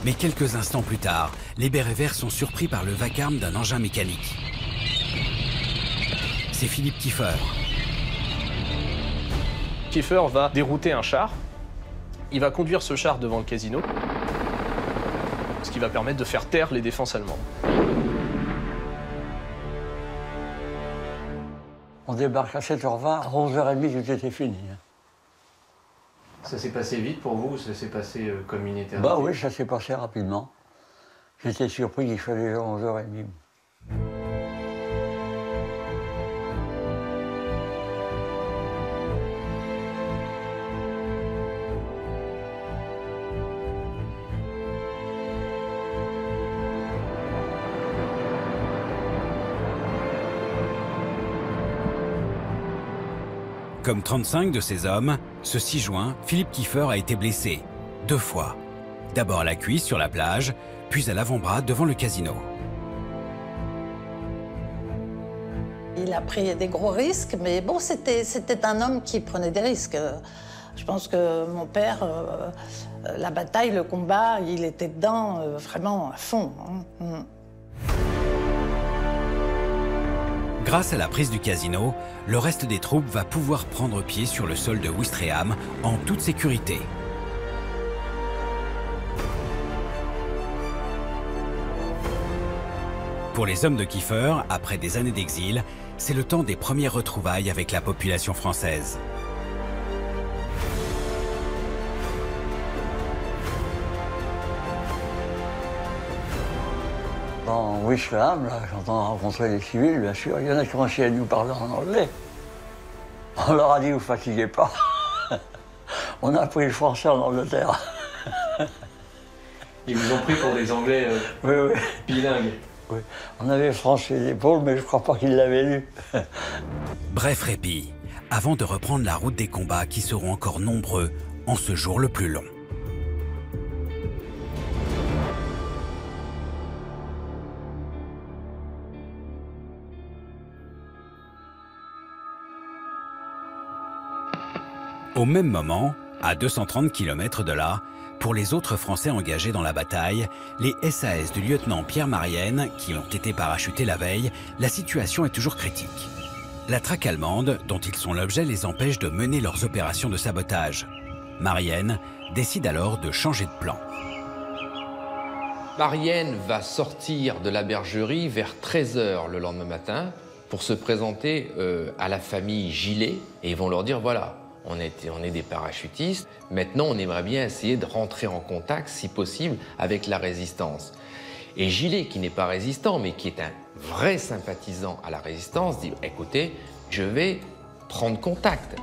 Mais quelques instants plus tard, les bérets verts sont surpris par le vacarme d'un engin mécanique. C'est Philippe Kieffer. Kieffer va dérouter un char. Il va conduire ce char devant le casino, ce qui va permettre de faire taire les défenses allemandes. On débarque à 7h20, à 11h30, tout était fini. Ça s'est passé vite pour vous ou ça s'est passé comme une éternité? Bah oui, ça s'est passé rapidement. J'étais surpris qu'il soit déjà 11h30. Comme 35 de ses hommes, ce 6 juin, Philippe Kieffer a été blessé 2 fois. D'abord à la cuisse sur la plage, puis à l'avant-bras devant le casino. Il a pris des gros risques, mais bon, c'était un homme qui prenait des risques. Je pense que mon père, la bataille, le combat, il était dedans vraiment à fond. Grâce à la prise du casino, le reste des troupes va pouvoir prendre pied sur le sol de Ouistreham en toute sécurité. Pour les hommes de Kieffer, après des années d'exil, c'est le temps des premières retrouvailles avec la population française. Dans Ouistreham, là, quand on a rencontré les civils, bien sûr, il y en a qui ont essayé de nous parler en anglais. On leur a dit, vous fatiguez pas. On a appris le français en Angleterre. Ils vous ont pris pour des Anglais oui. bilingues. Oui. On avait franchi les épaules, mais je crois pas qu'ils l'avaient lu. Bref répit, avant de reprendre la route des combats qui seront encore nombreux en ce jour le plus long. Au même moment, à 230 km de là, pour les autres Français engagés dans la bataille, les SAS du lieutenant Pierre Marienne, qui ont été parachutés la veille, la situation est toujours critique. La traque allemande, dont ils sont l'objet, les empêche de mener leurs opérations de sabotage. Marienne décide alors de changer de plan. Marienne va sortir de la bergerie vers 13 h le lendemain matin pour se présenter à la famille Gillet et ils vont leur dire voilà, on est des parachutistes, maintenant on aimerait bien essayer de rentrer en contact, si possible, avec la résistance. Et Gillet, qui n'est pas résistant, mais qui est un vrai sympathisant à la résistance, dit écoutez, je vais prendre contact.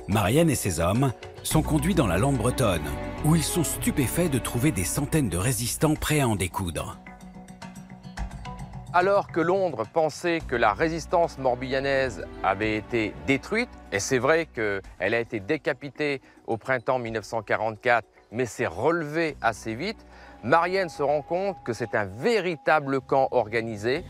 Marienne et ses hommes sont conduits dans la lande bretonne, où ils sont stupéfaits de trouver des centaines de résistants prêts à en découdre. Alors que Londres pensait que la résistance morbihanaise avait été détruite, et c'est vrai qu'elle a été décapitée au printemps 1944, mais s'est relevée assez vite, Marienne se rend compte que c'est un véritable camp organisé.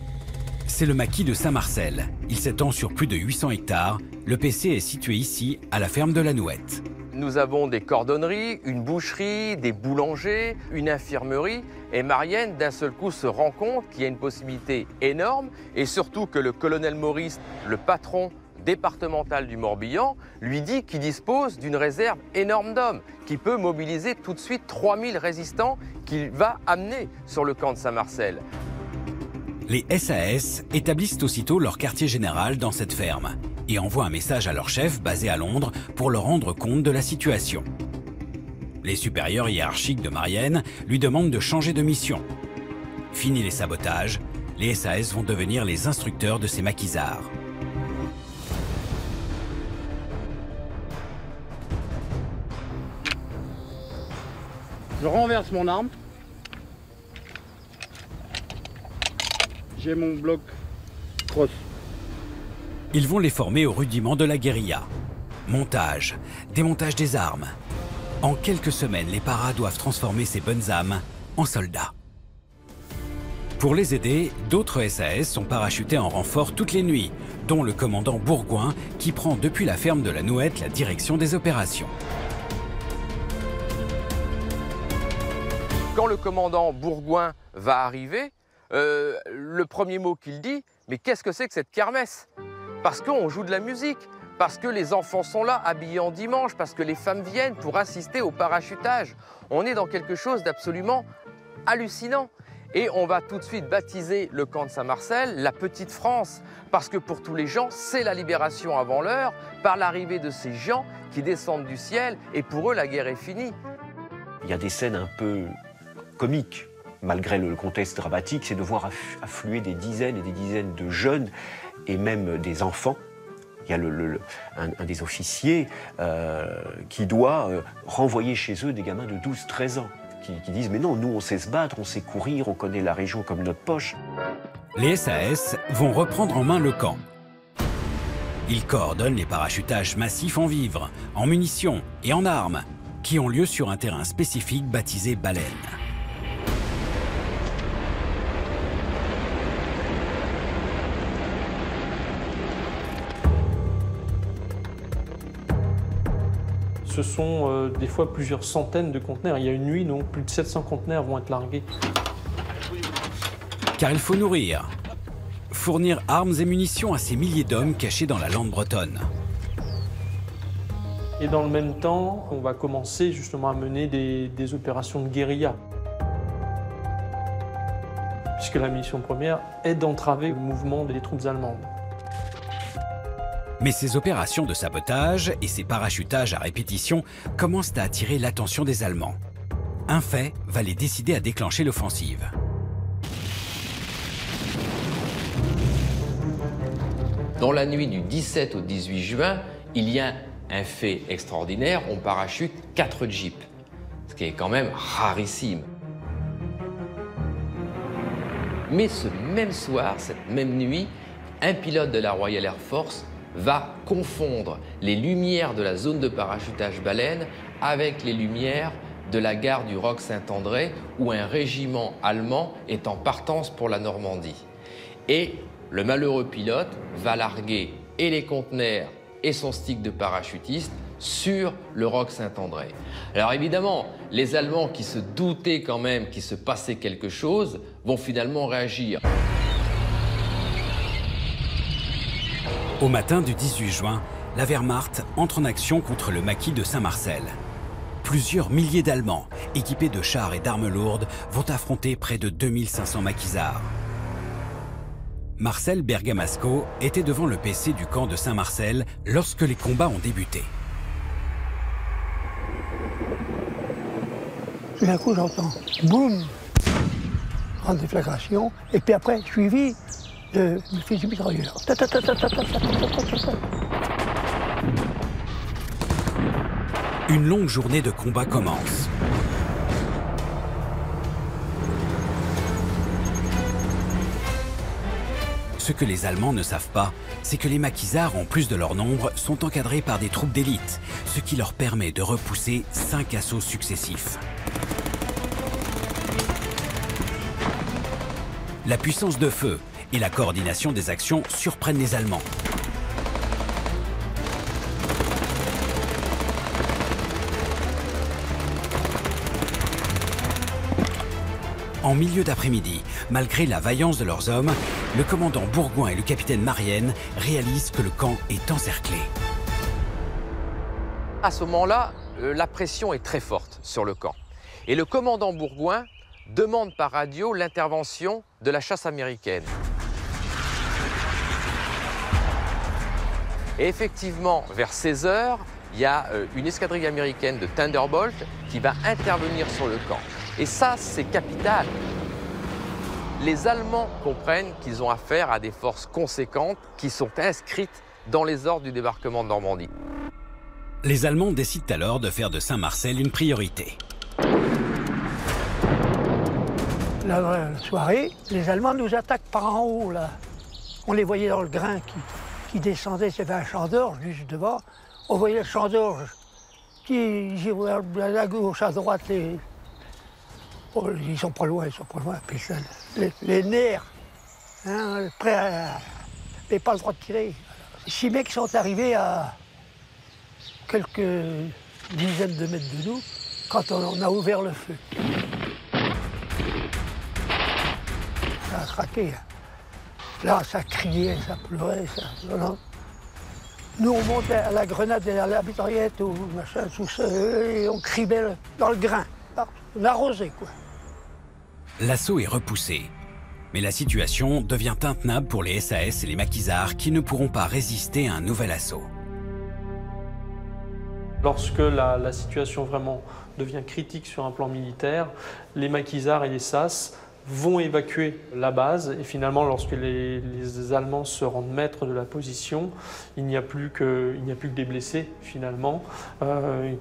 C'est le maquis de Saint-Marcel. Il s'étend sur plus de 800 hectares. Le PC est situé ici, à la ferme de la Nouette. Nous avons des cordonneries, une boucherie, des boulangers, une infirmerie. Et Marienne, d'un seul coup, se rend compte qu'il y a une possibilité énorme et surtout que le colonel Maurice, le patron départemental du Morbihan, lui dit qu'il dispose d'une réserve énorme d'hommes, qui peut mobiliser tout de suite 3000 résistants qu'il va amener sur le camp de Saint-Marcel. Les SAS établissent aussitôt leur quartier général dans cette ferme et envoient un message à leur chef basé à Londres pour leur rendre compte de la situation. Les supérieurs hiérarchiques de Marienne lui demandent de changer de mission. Fini les sabotages, les SAS vont devenir les instructeurs de ces maquisards. Je renverse mon arme. J'ai mon bloc crosse. Ils vont les former aux rudiments de la guérilla. Montage, démontage des armes. En quelques semaines, les paras doivent transformer ces bonnes âmes en soldats. Pour les aider, d'autres SAS sont parachutés en renfort toutes les nuits, dont le commandant Bourgoin qui prend depuis la ferme de la Nouette la direction des opérations. Quand le commandant Bourgoin va arriver, le premier mot qu'il dit, mais qu'est-ce que c'est que cette kermesse? Parce qu'on joue de la musique, parce que les enfants sont là, habillés en dimanche, parce que les femmes viennent pour assister au parachutage. On est dans quelque chose d'absolument hallucinant. Et on va tout de suite baptiser le camp de Saint-Marcel la Petite France, parce que pour tous les gens, c'est la libération avant l'heure, par l'arrivée de ces gens qui descendent du ciel, et pour eux, la guerre est finie. Il y a des scènes un peu comiques, malgré le contexte dramatique, c'est de voir affluer des dizaines et des dizaines de jeunes, et même des enfants. Il y a un des officiers qui doit renvoyer chez eux des gamins de 12-13 ans. Qui disent « mais non, nous on sait se battre, on sait courir, on connaît la région comme notre poche ». Les SAS vont reprendre en main le camp. Ils coordonnent les parachutages massifs en vivres, en munitions et en armes, qui ont lieu sur un terrain spécifique baptisé Baleine. Ce sont des fois plusieurs centaines de conteneurs. Il y a une nuit, donc plus de 700 conteneurs vont être largués. Car il faut nourrir, fournir armes et munitions à ces milliers d'hommes cachés dans la lande bretonne. Et dans le même temps, on va commencer justement à mener des opérations de guérilla. Puisque la mission première est d'entraver le mouvement des troupes allemandes. Mais ces opérations de sabotage et ces parachutages à répétition commencent à attirer l'attention des Allemands. Un fait va les décider à déclencher l'offensive. Dans la nuit du 17 au 18 juin, il y a un fait extraordinaire, on parachute 4 jeeps, ce qui est quand même rarissime. Mais ce même soir, cette même nuit, un pilote de la Royal Air Force va confondre les lumières de la zone de parachutage Baleine avec les lumières de la gare du Roc Saint-André où un régiment allemand est en partance pour la Normandie. Et le malheureux pilote va larguer et les conteneurs et son stick de parachutiste sur le Roc Saint-André. Alors évidemment, les Allemands qui se doutaient quand même qu'il se passait quelque chose vont finalement réagir. Au matin du 18 juin, la Wehrmacht entre en action contre le maquis de Saint-Marcel. Plusieurs milliers d'Allemands, équipés de chars et d'armes lourdes, vont affronter près de 2500 maquisards. Marcel Bergamasco était devant le PC du camp de Saint-Marcel lorsque les combats ont débuté. Tout d'un coup, j'entends boum, grande déflagration, et puis après, suivi de fusil mitrailleur. Une longue journée de combat commence. Ce que les Allemands ne savent pas, c'est que les maquisards, en plus de leur nombre, sont encadrés par des troupes d'élite, ce qui leur permet de repousser 5 assauts successifs. La puissance de feu et la coordination des actions surprennent les Allemands. En milieu d'après-midi, malgré la vaillance de leurs hommes, le commandant Bourgoin et le capitaine Marienne réalisent que le camp est encerclé. À ce moment-là, la pression est très forte sur le camp. Et le commandant Bourgoin demande par radio l'intervention de la chasse américaine. Et effectivement, vers 16 h, il y a une escadrille américaine de Thunderbolt qui va intervenir sur le camp. Et ça, c'est capital. les Allemands comprennent qu'ils ont affaire à des forces conséquentes qui sont inscrites dans les ordres du débarquement de Normandie. Les Allemands décident alors de faire de Saint-Marcel une priorité. La soirée, les Allemands nous attaquent par en haut, là. On les voyait dans le grain qui descendait, c'était un champ d'orge juste devant. On voyait le champ d'orge qui à la gauche, à droite, oh, ils sont pas loin, Puis ça, les nerfs, hein, prêts à... mais pas le droit de tirer. 6 mecs sont arrivés à quelques dizaines de mètres de nous quand on a ouvert le feu. Ça a craqué. Là, ça criait, ça pleurait, ça... Non. Nous, on montait à la grenade et à la mitraillette ou machin, tout ça, et on criait dans le grain. On arrosait, quoi. L'assaut est repoussé. Mais la situation devient intenable pour les SAS et les maquisards qui ne pourront pas résister à un nouvel assaut. Lorsque la situation vraiment devient critique sur un plan militaire, les maquisards et les SAS vont évacuer la base et finalement lorsque les Allemands se rendent maîtres de la position, il n'y a plus que des blessés finalement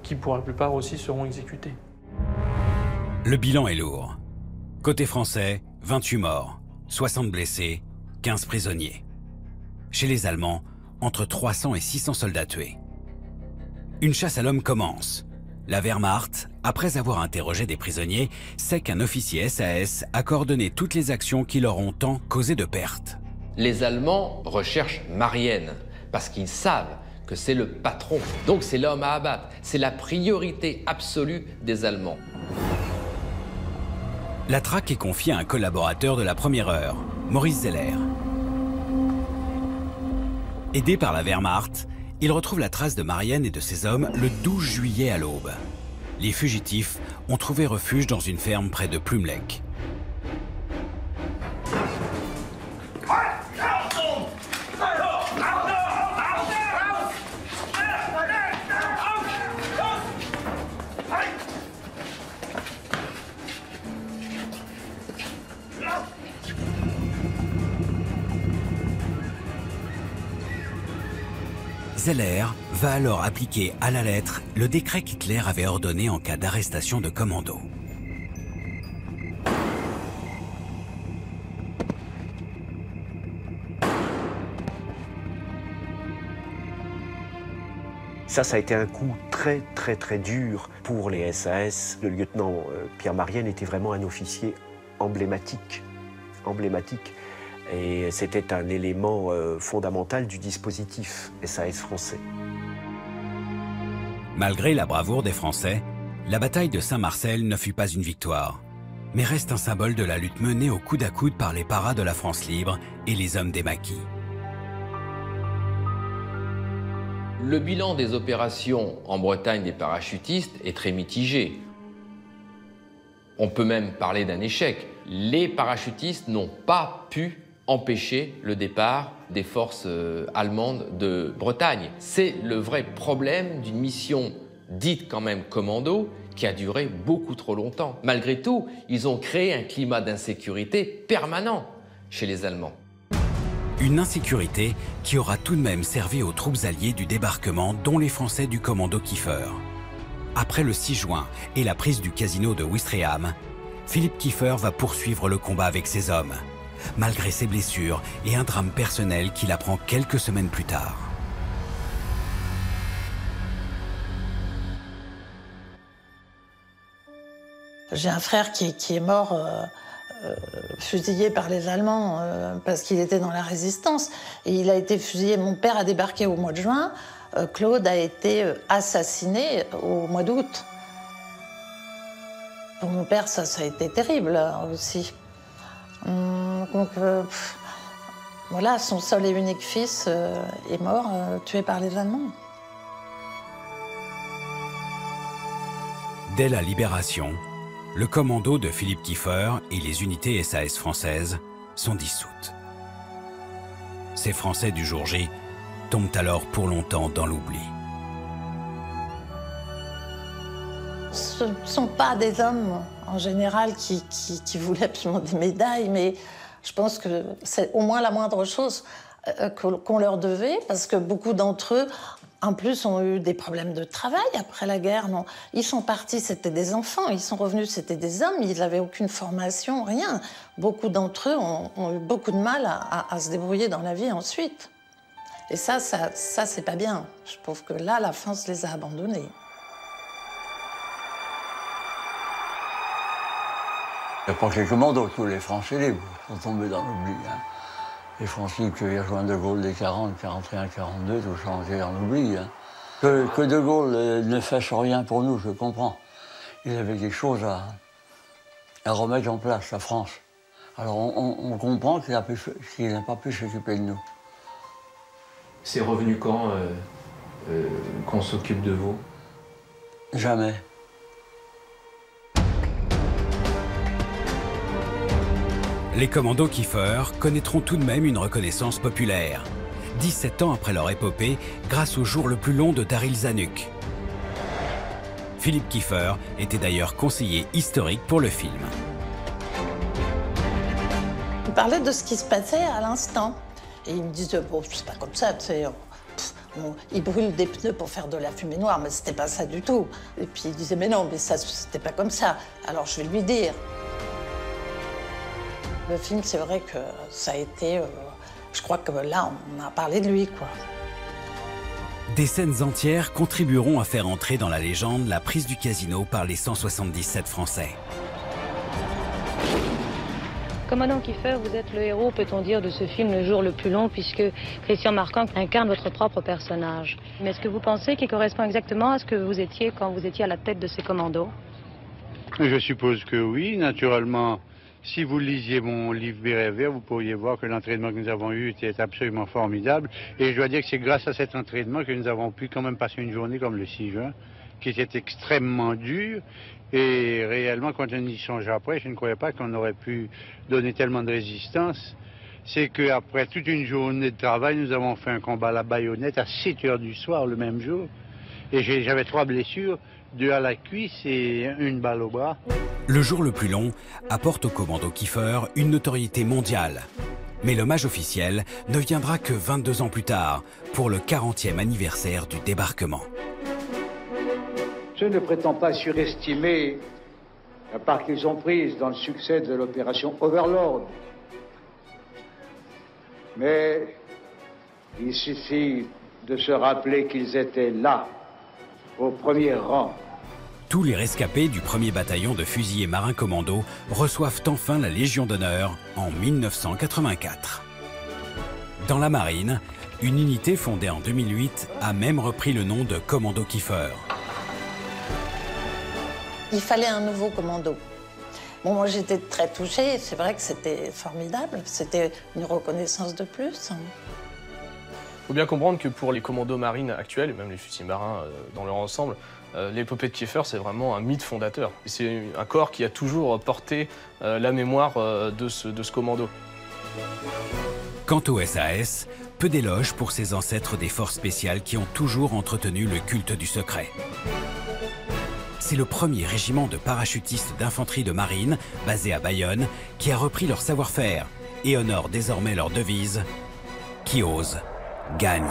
qui pour la plupart aussi seront exécutés. Le bilan est lourd. Côté français, 28 morts, 60 blessés, 15 prisonniers. Chez les Allemands, entre 300 et 600 soldats tués. Une chasse à l'homme commence. La Wehrmacht, après avoir interrogé des prisonniers, sait qu'un officier SAS a coordonné toutes les actions qui leur ont tant causé de pertes. Les Allemands recherchent Marienne parce qu'ils savent que c'est le patron. Donc c'est l'homme à abattre. C'est la priorité absolue des Allemands. La traque est confiée à un collaborateur de la première heure, Maurice Zeller. Aidé par la Wehrmacht, il retrouve la trace de Marienne et de ses hommes le 12 juillet à l'aube. Les fugitifs ont trouvé refuge dans une ferme près de Plumelec. Zeller va alors appliquer à la lettre le décret qu'Hitler avait ordonné en cas d'arrestation de commandos. Ça a été un coup très dur pour les SAS. Le lieutenant Pierre Marienne était vraiment un officier emblématique. Et c'était un élément fondamental du dispositif SAS français. Malgré la bravoure des Français, la bataille de Saint-Marcel ne fut pas une victoire, mais reste un symbole de la lutte menée au coude à coude par les paras de la France libre et les hommes des maquis. Le bilan des opérations en Bretagne des parachutistes est très mitigé. On peut même parler d'un échec. Les parachutistes n'ont pas pu empêcher le départ des forces allemandes de Bretagne. C'est le vrai problème d'une mission dite quand même commando qui a duré beaucoup trop longtemps. Malgré tout, ils ont créé un climat d'insécurité permanent chez les Allemands. Une insécurité qui aura tout de même servi aux troupes alliées du débarquement, dont les Français du commando Kiefer. Après le 6 juin et la prise du casino de Ouistreham, Philippe Kiefer va poursuivre le combat avec ses hommes, malgré ses blessures et un drame personnel qu'il apprend quelques semaines plus tard. J'ai un frère qui est mort fusillé par les Allemands parce qu'il était dans la résistance. Et il a été fusillé. Mon père a débarqué au mois de juin. Claude a été assassiné au mois d'août. Pour mon père, ça a été terrible aussi. Donc voilà, son seul et unique fils est mort, tué par les Allemands. Dès la libération, le commando de Philippe Kiefer et les unités SAS françaises sont dissoutes. Ces Français du jour J tombent alors pour longtemps dans l'oubli. ce ne sont pas des hommes, en général, qui voulaient absolument des médailles, mais je pense que c'est au moins la moindre chose qu'on leur devait, parce que beaucoup d'entre eux, en plus, ont eu des problèmes de travail après la guerre. Non. Ils sont partis, c'était des enfants. Ils sont revenus, c'était des hommes. Ils n'avaient aucune formation, rien. Beaucoup d'entre eux ont eu beaucoup de mal à se débrouiller dans la vie ensuite. Et ça c'est pas bien. Je trouve que là, la France les a abandonnés. Il n'y a pas que les commandos, tous les Français libres sont tombés dans l'oubli. Hein. Les Français libres qui avaient rejoint De Gaulle des 40, 41, 42, tout ça ont été en oubli. Hein. Que De Gaulle ne fasse rien pour nous, je comprends. Il avait quelque chose à remettre en place, la France. Alors on comprend qu'il n'a pas pu s'occuper de nous. C'est revenu quand qu'on s'occupe de vous? Jamais. Les commandos Kiefer connaîtront tout de même une reconnaissance populaire. 17 ans après leur épopée, grâce au jour le plus long de Daryl Zanuck. Philippe Kiefer était d'ailleurs conseiller historique pour le film. Il parlait de ce qui se passait à l'instant. Et il me disait, bon, c'est pas comme ça, tu sais. Ils brûlent des pneus pour faire de la fumée noire, mais c'était pas ça du tout. Et puis il disait, mais non, mais ça, c'était pas comme ça. Alors je vais lui dire. Le film, c'est vrai que ça a été... je crois que là, on a parlé de lui, quoi. Des scènes entières contribueront à faire entrer dans la légende la prise du casino par les 177 Français. Commandant Kiefer, vous êtes le héros, peut-on dire, de ce film Le jour le plus long, puisque Christian Marquand incarne votre propre personnage. Mais est-ce que vous pensez qu'il correspond exactement à ce que vous étiez quand vous étiez à la tête de ces commandos? Je suppose que oui, naturellement. Si vous lisiez mon livre Béret Vert, vous pourriez voir que l'entraînement que nous avons eu était absolument formidable. Et je dois dire que c'est grâce à cet entraînement que nous avons pu quand même passer une journée comme le 6 juin, qui était extrêmement dure. Et réellement, quand on y songe après, je ne croyais pas qu'on aurait pu donner tellement de résistance. C'est qu'après toute une journée de travail, nous avons fait un combat à la baïonnette à 7 heures du soir le même jour. Et j'avais 3 blessures, 2 à la cuisse et 1 balle au bras. Le jour le plus long apporte au commando Kiefer une notoriété mondiale. Mais l'hommage officiel ne viendra que 22 ans plus tard, pour le 40e anniversaire du débarquement. Je ne prétends pas surestimer la part qu'ils ont prise dans le succès de l'opération Overlord. Mais il suffit de se rappeler qu'ils étaient là, au premier rang. Tous les rescapés du 1er bataillon de fusiliers marins commando reçoivent enfin la Légion d'honneur en 1984. Dans la marine, une unité fondée en 2008 a même repris le nom de Commando Kiefer. Il fallait un nouveau commando. Bon, moi j'étais très touchée, c'est vrai que c'était formidable, c'était une reconnaissance de plus. Il faut bien comprendre que pour les commandos marines actuels, et même les fusiliers marins dans leur ensemble, l'épopée de Kiefer, c'est vraiment un mythe fondateur. C'est un corps qui a toujours porté la mémoire de ce commando. Quant au SAS, peu d'éloges pour ses ancêtres des forces spéciales qui ont toujours entretenu le culte du secret. C'est le premier régiment de parachutistes d'infanterie de marine, basé à Bayonne, qui a repris leur savoir-faire et honore désormais leur devise « Qui ose, gagne ».